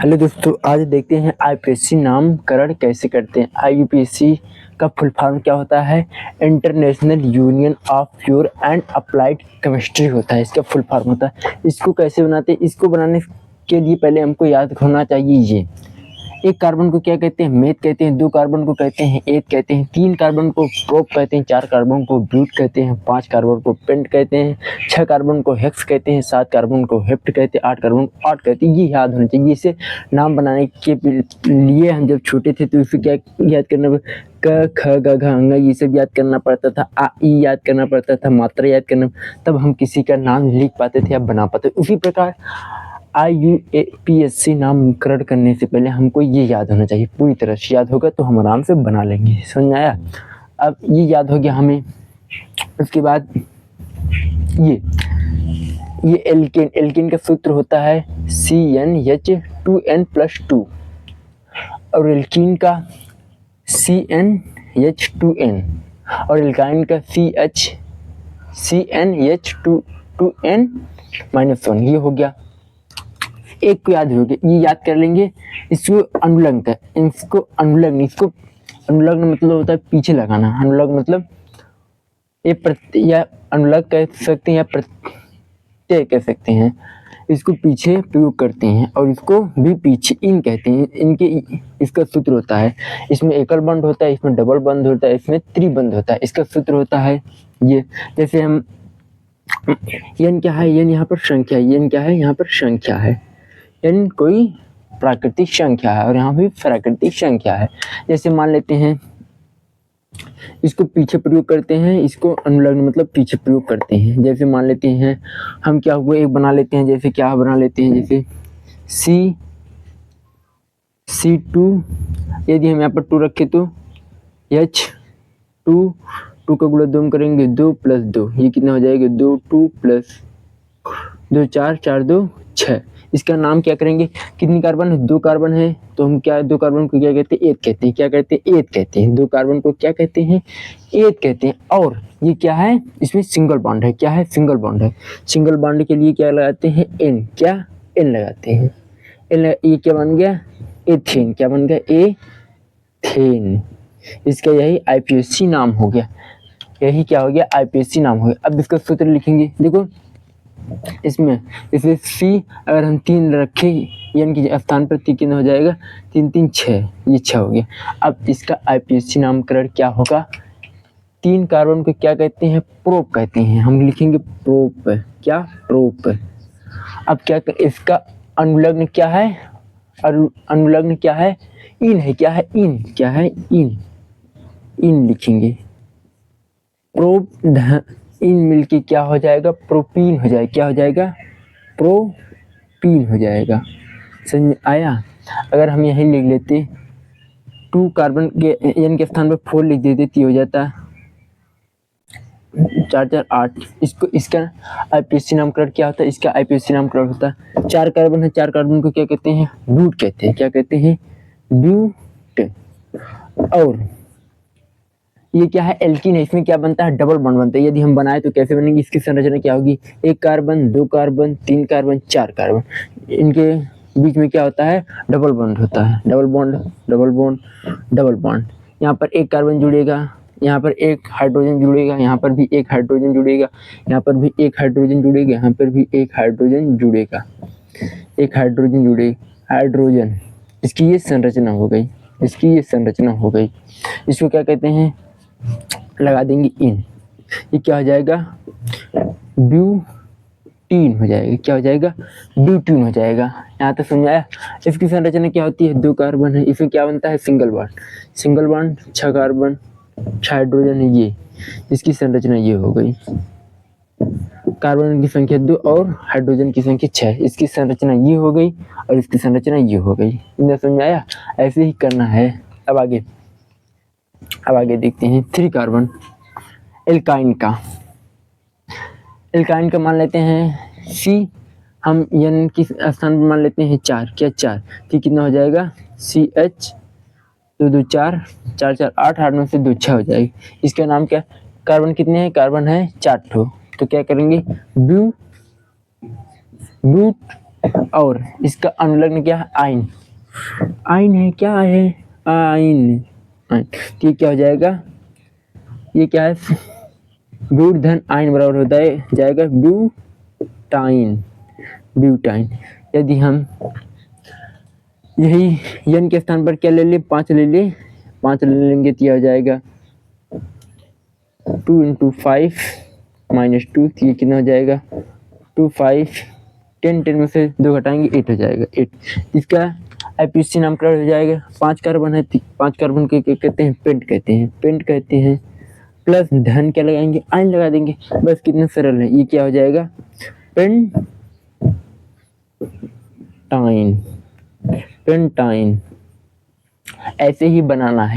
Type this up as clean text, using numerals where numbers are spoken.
Hello दोस्तों, आज देखते हैं आईपीएससी नामकरण कैसे करते हैं। आईयूपीएससी का फुल फॉर्म क्या होता है? International union of pure and applied chemistry होता है, इसका फुल फॉर्म होता है। इसको कैसे बनाते हैं? इसको बनाने के लिए पहले हमको याद होना चाहिए ये एक कार्बन को क्या कहते हैं? मेथ कहते हैं। 2 कार्बन को कहते हैं एथ कहते हैं। 3 कार्बन को प्रोप कहते हैं। 4 कार्बन को ब्यूट कहते हैं। 5 कार्बन को पेंट कहते हैं। 6 कार्बन को हेक्स कहते हैं। 7 कार्बन को हेप्ट कहते हैं। 8 कार्बन को ऑट कहते हैं। ये याद होना चाहिए। इसे नाम बनाने के लिए हम जब छोटे थे तो इसे क्या याद करना, क ख ग घ अंग ये सब याद करना पड़ता था। आ ई याद करना पड़ता था, मात्रा याद करना, तब हम किसी का नाम लिख पाते थे या बना पाते। उसी प्रकार आईयूपीएससी नामकरण करने से पहले हमको ये याद होना चाहिए। पूरी तरह से याद होगा तो हम आराम से बना लेंगे। समझ में आया? अब ये याद हो गया हमें। उसके बाद ये एल्केन का सूत्र होता है CnH2n+2 और एल्कीन का CnH2n और एल्काइन का CnH2n-1। ये हो गया। एक को याद हो गया, ये याद कर लेंगे। इसको अनुलग्न है, इसको अनुलग्न मतलब होता है पीछे लगाना। अनुलग्न मतलब ये या अनुलग्न कह सकते हैं या प्रत्यय कह सकते हैं। इसको पीछे प्रयोग करते हैं और इसको भी पीछे इन कहते हैं। इनके इसका सूत्र होता है, इसमें एकल बंध होता है, इसमें डबल बंध होता है, इसमें त्रिबंध होता है। इसका सूत्र होता है ये, जैसे हम n क्या है? n यहाँ पर संख्या है। n क्या है? यहाँ पर संख्या है। n कोई प्राकृतिक संख्या है और यहाँ भी प्राकृतिक संख्या है। जैसे मान लेते हैं इसको पीछे प्रयोग करते हैं, इसको अनुलग्न मतलब पीछे प्रयोग करते हैं। जैसे मान लेते हैं हम क्या हुआ, एक बना लेते हैं। जैसे क्या बना लेते हैं? जैसे C2, यदि हम यहाँ पर 2 रखें तो H2 का गुणा 2 करेंगे, 2 + 2, ये कितना हो जाएगा? 2 2 + 2 4 4 2 6। इसका नाम क्या करेंगे? कितनी कार्बन है? 2 कार्बन है तो हम क्या 2 कार्बन को क्या कहते हैं? एथ कहते हैं। क्या कहते हैं? एथ कहते हैं। 2 कार्बन को क्या कहते हैं? एथ कहते हैं। और ये क्या है? इसमें सिंगल बॉन्ड है। क्या है? सिंगल बॉन्ड है। सिंगल बॉन्ड के लिए क्या लगाते हैं? एन। क्या? एन लगाते हैं। ये क्या बन गया? एथेन। क्या बन गया? एथेन। इसका यही आईपीएससी नाम हो गया। यही क्या हो गया? आईपीएससी नाम हो गया। अब इसका सूत्र लिखेंगे। देखो इसमें इसे C अगर हम 3 रखें n के स्थान पर कितना हो जाएगा? 3 3 6, ये 6 हो गया। अब इसका आईपीएससी नामकरण क्या होगा? 3 कार्बन को क्या कहते हैं? प्रोप कहते हैं। हम लिखेंगे प्रोप। क्या? प्रोप। अब क्या इसका अनुलग्न क्या है? अनुलग्न क्या है? इन है। क्या है? इन। क्या है? इन लिखेंगे। प्रोप इन मिलके क्या हो जाएगा? प्रोपीन हो जाएगा। क्या हो जाएगा? प्रोपीन हो जाएगा। समझ में आया? अगर हम यही लिख लेते 2 कार्बन के n के स्थान पर 4 लिख देते तो हो जाता 4 4 8। इसका आईपीएससी नामकरण क्या होता है? इसका आईपीएससी नामकरण होता है 4 कार्बन है। 4 कार्बन को क्या कहते हैं? ब्यूट कहते हैं। क्या कहते हैं? ब्यूट। और ये क्या है? एल्कीन है। इसमें क्या बनता है? डबल बॉन्ड बनता है। यदि हम बनाए तो कैसे बनेगी? इसकी संरचना क्या होगी? 1 कार्बन, 2 कार्बन, 3 कार्बन, 4 कार्बन, इनके बीच में क्या होता है? डबल बॉन्ड होता है। Double bond, double bond, double bond. यहाँ पर 1 कार्बन जुड़ेगा, यहाँ पर 1 हाइड्रोजन जुड़ेगा, यहाँ पर भी 1 हाइड्रोजन जुड़ेगा, यहाँ पर भी 1 हाइड्रोजन जुड़ेगा, यहाँ पर भी 1 हाइड्रोजन जुड़ेगा, 1 हाइड्रोजन जुड़ेगा। हाइड्रोजन, इसकी ये संरचना हो गई। इसकी ये संरचना हो गई। इसको क्या कहते हैं? लगा देंगे इन। ये क्या हो जाएगा? ब्यूटीन हो जाएगा। क्या हो जाएगा? ब्यूटीन हो जाएगा। यहाँ तक समझाया? इसकी संरचना क्या होती है? 2 कार्बन है। इसमें क्या बनता है? Single bond. Single bond, 6 carbon, 6 hydrogen है। ये इसकी संरचना ये हो गई। कार्बन की संख्या 2 और हाइड्रोजन की संख्या 6। इसकी संरचना ये हो गई और इसकी संरचना ये हो गई। इन्हें समझाया? ऐसे ही करना है। अब आगे देखते हैं 3 कार्बन एल्काइन का। एल्काइन का मान लेते हैं C। हम n की स्थान पर मान लेते हैं 4। क्या? 4। तो कितना हो जाएगा? CH 2 2 4 4 4 8 8 में से 2 6 हो जाएगी। इसका नाम क्या? कार्बन कितने हैं? कार्बन है 4 ठो। तो क्या करेंगे? ब्यूट और इसका अनुलग्न क्या है? आइन। आइन है, क्या है? आइन। आइन तो ये क्या हो जाएगा? ये क्या है? ब्यूट धन आइन बराबर होता है जाएगा ब्यूटाइन। ब्यूटाइन। यदि हम यही n के स्थान पर क्या ले लिए? 5 ले लिए, 5 ले लेंगे तो यह हो जाएगा 2 × 5 - 2, ये कितना हो जाएगा? 2 5 10 10 में से 2 घटाएंगे 8 हो जाएगा 8। इसका IPC नामकरण हो जाएगा। 5 कार्बन है, 5 कार्बन के क्या कहते हैं? पेंट कहते हैं। पेंट कहते हैं। प्लस धन क्या लगाएंगे? आयन लगा देंगे। बस कितना सरल है। ये क्या हो जाएगा? पेंटाइन। पेंटाइन ऐसे ही बनाना है।